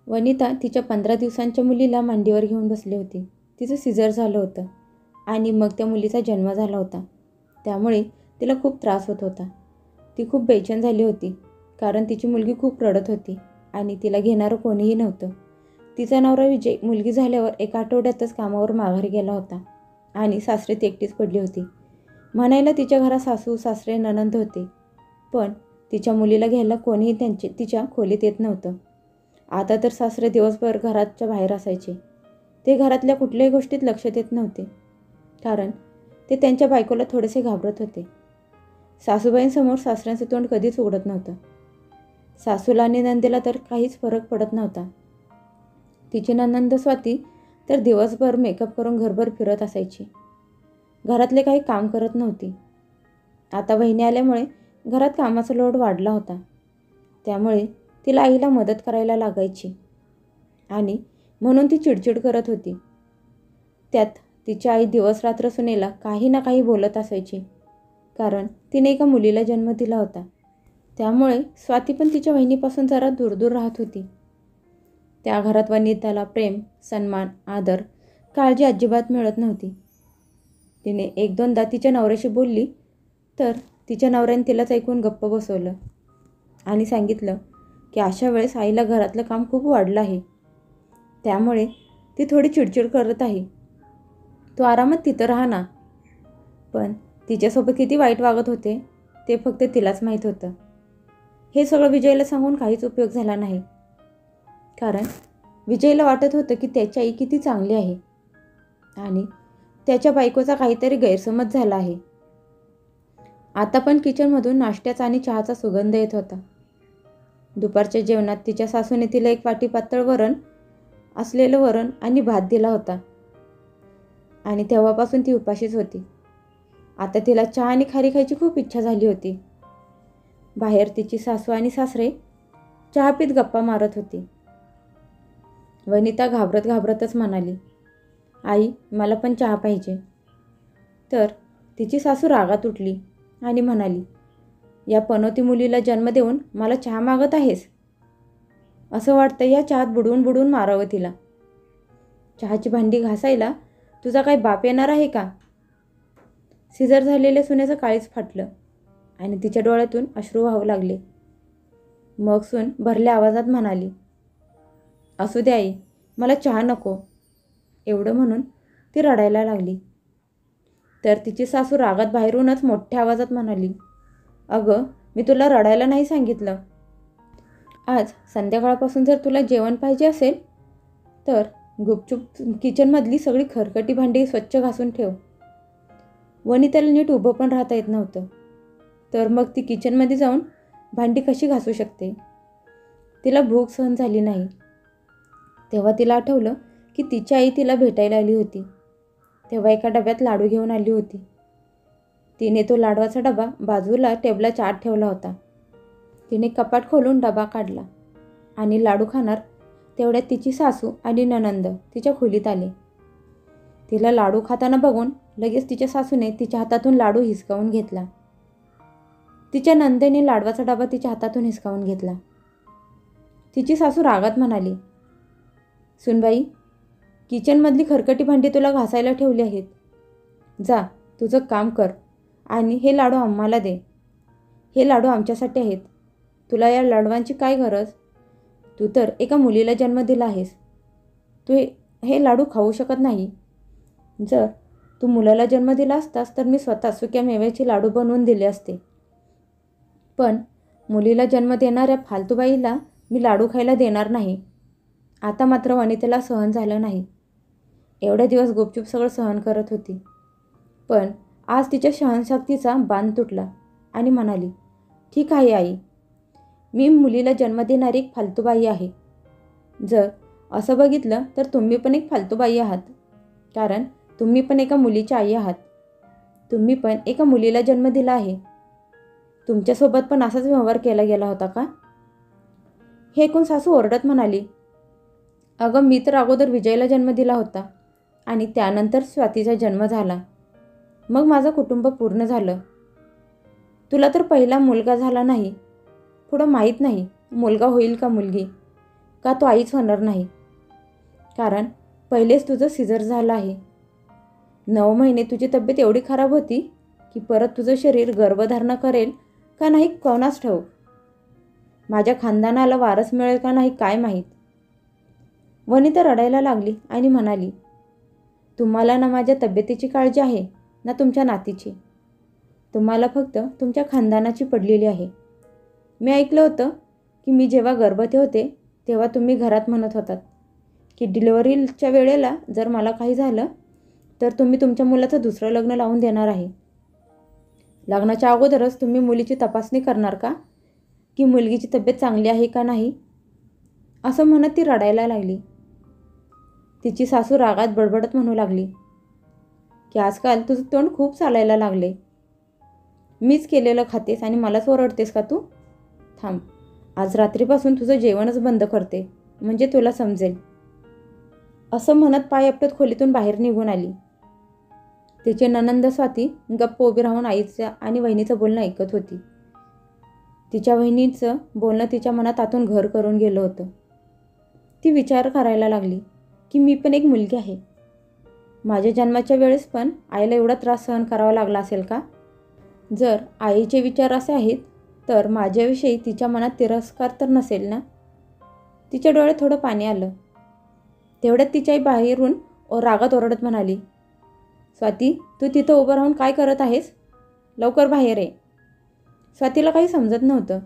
वनिता तिच्या 15 दिवसांच्या मुलीला मांडीवर घेऊन बसली होती. तिचं सिझर झालं होतं आणि मग त्या मुलीचा जन्म झाला होता. त्यामुळे तिला खूप त्रास होत होता. ती खूप बेचैन झाली होती कारण तिची मुलगी खूप रडत होती आणि तिला घेणारं कोणीही नव्हतं. तिचा नवरा विजय मुलगी झाल्यावर एका आठवड्यातच कामावर माघारी गेला होता आणि सासरे ती एकटीच पडली होती. म्हणायला तिच्या घरात सासू सासरे नणंद होते, पण तिच्या मुलीला घ्यायला कोणीही तिच्या खोलीत येत नव्हतं. आता तर सासरे दिवसभर घराच्या बाहेर असायचे. ते घरातल्या कुठल्याही गोष्टीत लक्ष देत नव्हते कारण ते त्यांच्या बायकोला थोडेसे घाबरत होते. सासूबाईंसमोर सासऱ्यांचं तोंड कधीच उघडत नव्हतं. सासूला आणि नंदेला तर काहीच फरक पडत नव्हता. तिची नणंद स्वाती तर दिवसभर मेकअप करून घरभर फिरत असायची. घरातले काही काम करत नव्हती. आता बहिणी आल्यामुळे घरात कामाचा लोड वाढला होता. त्यामुळे तिला आईला मदत करायला लागायची आणि म्हणून ती चिडचिड करत होती. त्यात तिची आई दिवसरात्र सुनेला काही ना काही बोलत असायची कारण तिने एका मुलीला जन्म दिला होता. त्यामुळे स्वाती पण तिच्या बहिणीपासून जरा दूर दूर राहत होती. त्या घरात वनिताला प्रेम, सन्मान, आदर, काळजी अजिबात मिळत नव्हती. तिने एक दोनदा तिच्या नवऱ्याशी बोलली तर तिच्या नवऱ्याने तिलाच ऐकून गप्प बसवलं आणि सांगितलं की अशा वेळेस आईला घरातलं काम खूप वाढलं आहे, त्यामुळे ती थोडी चिडचिड करत आहे. तू आरामात तिथं राहा ना. पण तिच्यासोबत किती वाईट वागत होते ते फक्त तिलाच माहीत होतं. हे सगळं विजयला सांगून काहीच उपयोग झाला नाही कारण विजयला वाटत होतं की त्याची आई किती चांगली आहे आणि त्याच्या बायकोचा काहीतरी गैरसमज झाला आहे. आता पण किचनमधून नाश्त्याचा आणि चहाचा सुगंध येत होता. दुपारच्या जेवणात तिच्या सासूने तिला एक वाटी पातळ वरण असलेलं वरण आणि भात दिला होता आणि तेव्हापासून ती उपाशीच होती. आता तिला चहा आणि खारी खायची खूप इच्छा झाली होती. बाहेर तिची सासू आणि सासरे चहा पीत गप्पा मारत होती. वनिता घाबरत घाबरतच म्हणाली, आई मला पण चहा पाहिजे. तर तिची सासू रागात उठली आणि म्हणाली, या पनोती मुलीला जन्म देऊन मला चहा मागत आहेस? असं वाटतं या चहात बुडवून बुडवून मारावं तिला. चहाची भांडी घासायला तुझा काही बाप येणार आहे का? सिझर झालेल्या सुनेचं काळीच फाटलं आणि तिच्या डोळ्यातून अश्रू वाहू लागले. मग सून भरल्या आवाजात म्हणाली, असू दे आई, मला चहा नको. एवढं म्हणून ती रडायला लागली. तर तिची सासू रागात बाहेरूनच मोठ्या आवाजात म्हणाली, अगं मी तुला रडायला नाही सांगितलं. आज संध्याकाळपासून जर तुला जेवण पाहिजे असेल तर गुपचूप किचनमधली सगळी खरकटी भांडी स्वच्छ घासून ठेव. वनिताला नीट उभं पण राहता येत नव्हतं, तर मग ती किचनमध्ये जाऊन भांडी कशी घासू शकते? तिला भूक सहन झाली नाही. तेव्हा तिला आठवलं की तिची आई तिला भेटायला आली होती. तेव्हा एका डब्यात लाडू घेऊन आली होती. तिने तो लाडवाचा डबा बाजूला टेबलाच्या आत ठेवला होता. तिने कपाट खोलून डबा काढला आणि लाडू खाणार तेवढ्यात तिची सासू आणि नणंद तिच्या खोलीत आले. तिला लाडू खाताना बघून लगेच तिच्या सासूने तिच्या हातातून लाडू हिसकावून घेतला. तिच्या नंदेने लाडवाचा डबा तिच्या हातातून हिसकावून घेतला. तिची सासू रागात म्हणाली, सुनबाई, किचनमधली खरकटी भांडी तुला घासायला ठेवली आहेत. जा तुझं काम कर आणि हे लाडू आम्हाला दे. हे लाडू आमच्यासाठी आहेत. तुला या लाडवांची काय गरज? तू तर एका मुलीला जन्म दिला आहेस. तू हे लाडू खाऊ शकत नाही. जर तू मुलाला जन्म दिला असतास तर मी स्वतः सुक्या मेव्याचे लाडू बनवून दिले असते. पण मुलीला जन्म देणाऱ्या फालतूबाईला मी लाडू खायला देणार नाही. आता मात्र वनितेला सहन झालं नाही. एवढे दिवस गुपचूप सगळं सहन करत होती, पण आज तिच्या सहनशक्तीचा बांध तुटला आणि म्हणाली, ठीक आहे आई, मी मुलीला जन्म देणारी एक फालतूबाई आहे. जर असं बघितलं तर तुम्ही पण एक फालतूबाई आहात, कारण तुम्ही पण एका मुलीची आई आहात. तुम्ही पण एका मुलीला जन्म दिला आहे. तुमच्यासोबत पण असाच व्यवहार केला गेला होता का? हे ऐकून सासू ओरडत म्हणाली, अगं मी तर अगोदर विजयला जन्म दिला होता आणि त्यानंतर स्वातीचा जन्म झाला. मग माझं कुटुंब पूर्ण झालं. तुला तर पहिला मुलगा झाला नाही. पुढं माहीत नाही मुलगा होईल का मुलगी. का तू आईच होणार नाही? कारण पहिलेच तुझं सिझर झालं आहे. 9 महिने तुझी तब्येत एवढी खराब होती की परत तुझं शरीर गर्भधारणा करेल का नाही कोणास ठाऊक. माझ्या खानदानाला वारस मिळेल का नाही काय माहीत. वनिता रडायला लागली आणि म्हणाली, तुम्हाला ना माझ्या तब्येतीची काळजी आहे ना तुमच्या नातीची. तुम्हाला फक्त तुमच्या खानदानाची पडलेली आहे. मी ऐकलं होतं की मी जेव्हा गर्भवती होते तेव्हा तुम्ही घरात म्हणत होतात की डिलिव्हरीच्या वेळेला जर मला काही झालं तर तुम्ही तुमच्या मुलाचं दुसरं लग्न लावून देणार आहे. लग्नाच्या अगोदरच तुम्ही मुलीची तपासणी करणार का की मुलगीची तब्येत चांगली आहे का नाही, असं म्हणत ती रडायला लागली. तिची सासू रागात बडबडत म्हणू लागली की आजकाल तुझं तोंड खूप चालायला लागले. मीच केलेलं खातेस आणि मलाच ओरडतेस का तू? थांब, आज रात्रीपासून तुझं जेवणच बंद करते म्हणजे तुला समजेल. असं म्हणत पाय आपटत खोलीतून बाहेर निघून आली. तिचे नणंद स्वाती गप्प उभी राहून आईचं आणि वहिनीचं बोलणं ऐकत होती. तिच्या वहिनीचं बोलणं तिच्या मनात आतून घर करून गेलं होतं. ती विचार करायला लागली की मी पण एक मुलगी आहे. माझ्या जन्माच्या वेळेस पण आईला एवढा त्रास सहन करावा लागला असेल का? जर आईचे विचार असे आहेत तर माझ्याविषयी तिच्या मनात तिरस्कार तर नसेल ना? तिच्या डोळ्यात थोडं पाणी आलं. तेवढ्यात तिची आई बाहेरून रागात ओरडत म्हणाली, स्वाती, तू तिथं उभं राहून काय करत आहेस? लवकर बाहेर ये. स्वातीला काही समजत नव्हतं.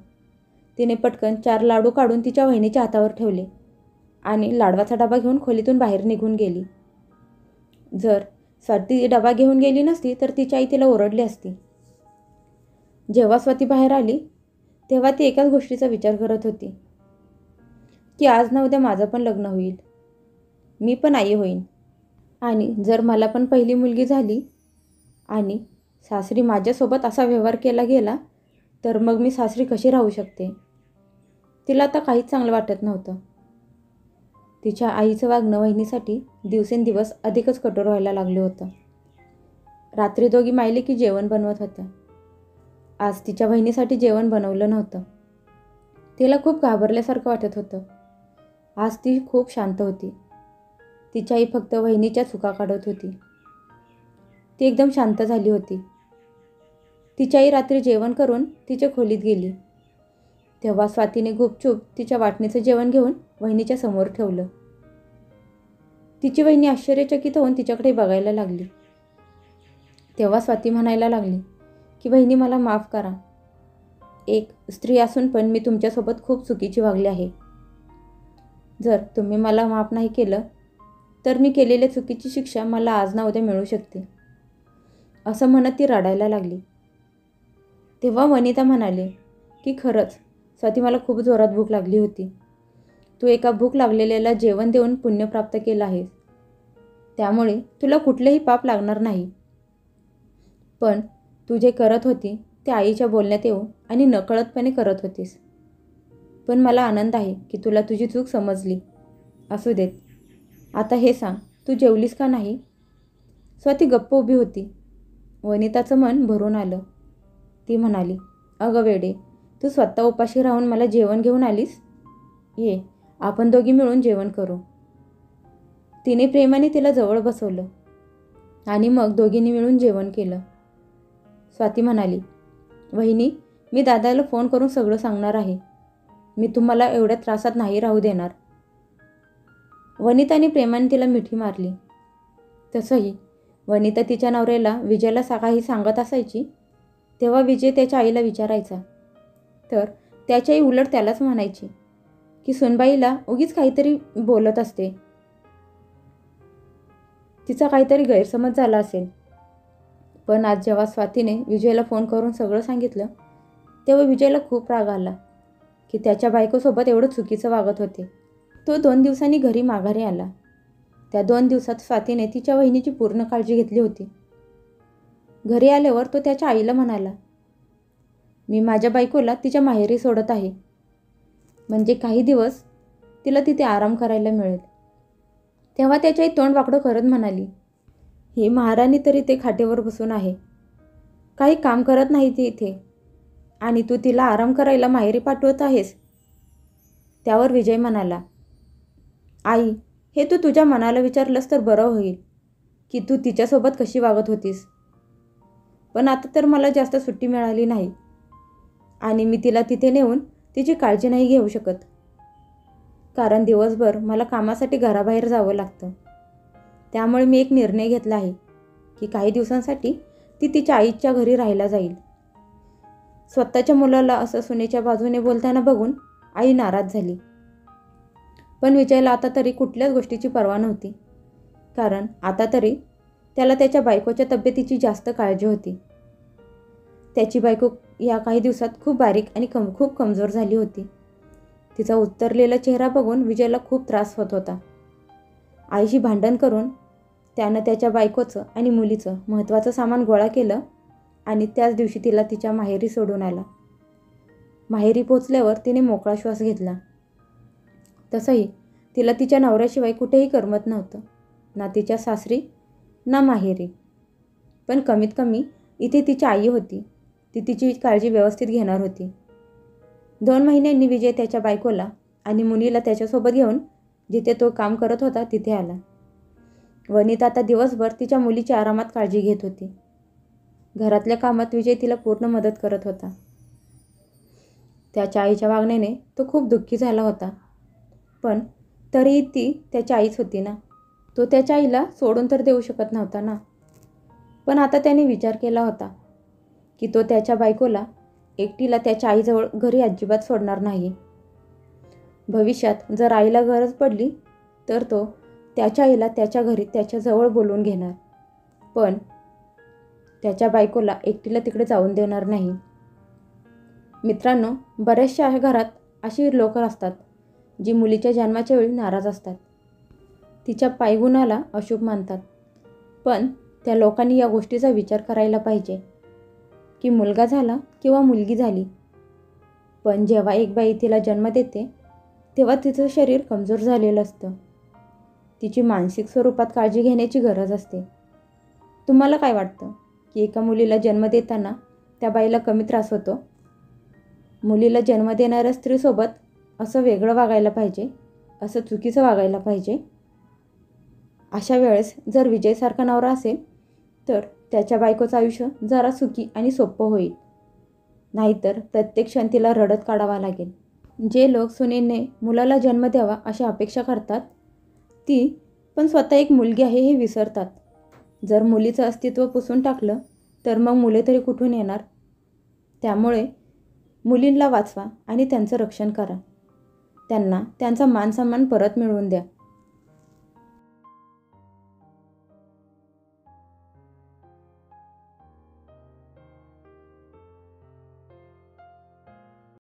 तिने पटकन 4 लाडू काढून तिच्या वहिनीच्या हातावर ठेवले आणि लाडवाचा डबा घेऊन खोलीतून बाहेर निघून गेली. जर स्वाती डबा घेऊन गेली नसती तर तिची आई तिला ओरडली असती. जेव्हा स्वाती बाहेर आली तेव्हा ती एकाच गोष्टीचा विचार करत होती की आज ना उद्या माझं पण लग्न होईल, मी पण आई होईन आणि जर मला पण पहिली मुलगी झाली आणि सासरी माझ्यासोबत असा व्यवहार केला गेला तर मग मी सासरी कशी राहू शकते? तिला आता काहीच चांगलं वाटत नव्हतं. तिच्या आईचं वागणं वहिनीसाठी दिवसेंदिवस अधिकच कठोर व्हायला लागलं होतं. रात्री दोघी मायले की जेवण बनवत होत्या. आज तिच्या बहिणीसाठी जेवण बनवलं नव्हतं. तिला खूप घाबरल्यासारखं वाटत होतं. आज ती खूप शांत होती. तिची आई फक्त वहिनीच्या चुका काढत होती. ती एकदम शांत झाली होती. तिची आई रात्री जेवण करून तिच्या खोलीत गेली. तेव्हा स्वातीने गुपचूप तिच्या वाटणीचं जेवण घेऊन वहिनीच्या समोर ठेवलं. तिची वहिनी आश्चर्यचकित होऊन तिच्याकडे बघायला लागली. तेव्हा स्वाती म्हणायला लागली की बहिणी, मला माफ करा. एक स्त्री असून पण मी तुमच्यासोबत खूप चुकीची वागली आहे. जर तुम्ही मला माफ नाही केलं तर मी केलेल्या चुकीची शिक्षा मला आज ना उद्या मिळू शकते. असं म्हणत ती रडायला लागली. तेव्हा वनिता म्हणाले की खरंच स्वाती, मला खूप जोरात भूक लागली होती. तू एका भूक लागलेल्याला जेवण देऊन पुण्य प्राप्त केलं आहेस, त्यामुळे तुला कुठलेही पाप लागणार नाही. पण तू जे करत होती ते आईच्या बोलण्यात येऊन आणि नकळतपणे करत होतीस. पण मला आनंद आहे की तुला तुझी चूक समजली. असू देत. आता हे सांग, तू जेवलीस का नाही? स्वाती गप्प उभी होती. वनिताचं मन भरून आलं. ती म्हणाली, अगं वेडे, तू स्वतः उपाशी राहून मला जेवण घेऊन आलीस? ये, आपण दोघी मिळून जेवण करू. तिने प्रेमाने तिला जवळ बसवलं आणि मग दोघींनी मिळून जेवण केलं. स्वाती म्हणाली, वहिनी, मी दादाला फोन करून सगळं सांगणार आहे. मी तुम्हाला एवढ्या त्रासात नाही राहू देणार. वनिताने प्रेमाने तिला मिठी मारली. तसंही वनिता तिच्या नवऱ्याला विजयला काही सांगत असायची तेव्हा विजय त्याच्या आईला विचारायचा, तर त्याची आई उलट त्यालाच म्हणायची की सुनबाईला उगीच काहीतरी बोलत असते, तिचा काहीतरी गैरसमज झाला असेल. पण आज जेव्हा स्वातीने विजयला फोन करून सगळं सांगितलं तेव्हा विजयला खूप राग आला की त्याच्या बायकोसोबत एवढं चुकीचं वागत होते. तो 2 दिवसांनी घरी माघारी आला. त्या 2 दिवसात स्वातीने तिच्या वहिनीची पूर्ण काळजी घेतली होती. घरी आल्यावर तो त्याच्या आईला म्हणाला, मी माझ्या बायकोला तिच्या माहेरी सोडत आहे, म्हणजे काही दिवस तिला तिथे आराम करायला मिळेल. तेव्हा त्याची आई तोंड वाकडं करत म्हणाली, ही महाराणी तरी ते खाटेवर बसून आहे, काही काम करत नाही ती इथे, आणि तू तिला आराम करायला माहेरी पाठवत आहेस. त्यावर विजय म्हणाला, आई, हे तू तुझ्या मनाला विचारलंस तर बरं होईल की तू तिच्यासोबत कशी वागत होतीस. पण आता तर मला जास्त सुट्टी मिळाली नाही आणि मी तिला तिथे नेऊन तिची काळजी नाही घेऊ शकत. कारण दिवसभर मला कामासाठी घराबाहेर जावं लागतं. त्यामुळे मी एक निर्णय घेतला आहे की काही दिवसांसाठी ती तिच्या आईच्या घरी राहायला जाईल. स्वतःच्या मुलाला असं सुनेच्या बाजूने बोलताना बघून आई नाराज झाली. पण विजयला आता तरी कुठल्याच गोष्टीची पर्वा नव्हती. कारण आता तरी त्याला त्याच्या बायकोच्या तब्येतीची जास्त काळजी होती. त्याची बायको या काही दिवसात खूप बारीक आणि खूप कमजोर झाली होती. तिचा उतरलेला चेहरा बघून विजयला खूप त्रास होत होता. आईशी भांडण करून त्यानं त्याच्या बायकोचं आणि मुलीचं महत्त्वाचं सामान गोळा केलं आणि त्याच दिवशी तिला तिच्या माहेरी सोडून आला. माहेरी पोचल्यावर तिने मोकळा श्वास घेतला. तसंही तिला तिच्या नवऱ्याशिवाय कुठेही करमत नव्हतं, ना तिच्या सासरी ना माहेरी. पण कमीत कमी इथे तिची आई होती. ती तिची काळजी व्यवस्थित घेणार होती. 2 महिन्यांनी विजय त्याच्या बायकोला आणि मुलीला त्याच्यासोबत घेऊन जिथे तो काम करत होता तिथे आला. वनिता आता दिवसभर तिच्या मुलीची आरामात काळजी घेत होती. घरातल्या कामात विजय तिला पूर्ण मदत करत होता. त्याच्या आईच्या वागण्याने तो खूप दुःखी झाला होता. पण तरीही ती त्याच्या आईच होती ना. तो त्याच्या आईला सोडून तर देऊ शकत नव्हता ना. पण आता त्याने विचार केला होता की तो त्याच्या बायकोला एकटीला त्याच्या आईजवळ घरी अजिबात सोडणार नाही. भविष्यात जर आईला गरज पडली तर तो त्याच्या आईला त्याच्या घरी त्याच्याजवळ बोलवून घेणार. पण त्याच्या बायकोला एकटीला तिकडे जाऊन देणार नाही. मित्रांनो, बऱ्याचशा घरात अशी लोक असतात जी मुलीच्या जन्माच्या वेळी नाराज असतात. तिच्या पायगुणाला अशुभ मानतात. पण त्या लोकांनी या गोष्टीचा विचार करायला पाहिजे की मुलगा झाला किंवा मुलगी झाली, पण जेव्हा एक बाई तिला जन्म देते तेव्हा तिचं शरीर कमजोर झालेलं असतं. तिची मानसिक स्वरूपात काळजी घेण्याची गरज असते. तुम्हाला काय वाटतं की एका मुलीला जन्म देताना त्या बाईला कमी त्रास होतो? मुलीला जन्म देणाऱ्या स्त्रीसोबत असं वेगळं वागायला पाहिजे, असं चुकीचं वागायला पाहिजे? अशा वेळेस जर विजयसारखा नवरा असेल तर त्याच्या बायकोचं आयुष्य जरा सुखी आणि सोपं होईल. नाहीतर प्रत्येक क्षण तिला रडत काढावा लागेल. जे लोक सुनेने मुलाला जन्म द्यावा अशा अपेक्षा करतात, ती पण स्वतः एक मुलगी आहे हे विसरतात. जर मुलीचं अस्तित्व पुसून टाकलं तर मग मुले तरी कुठून येणार? त्यामुळे मुलींना वाचवा आणि त्यांचं रक्षण करा. त्यांना त्यांचा मानसन्मान परत मिळवून द्या.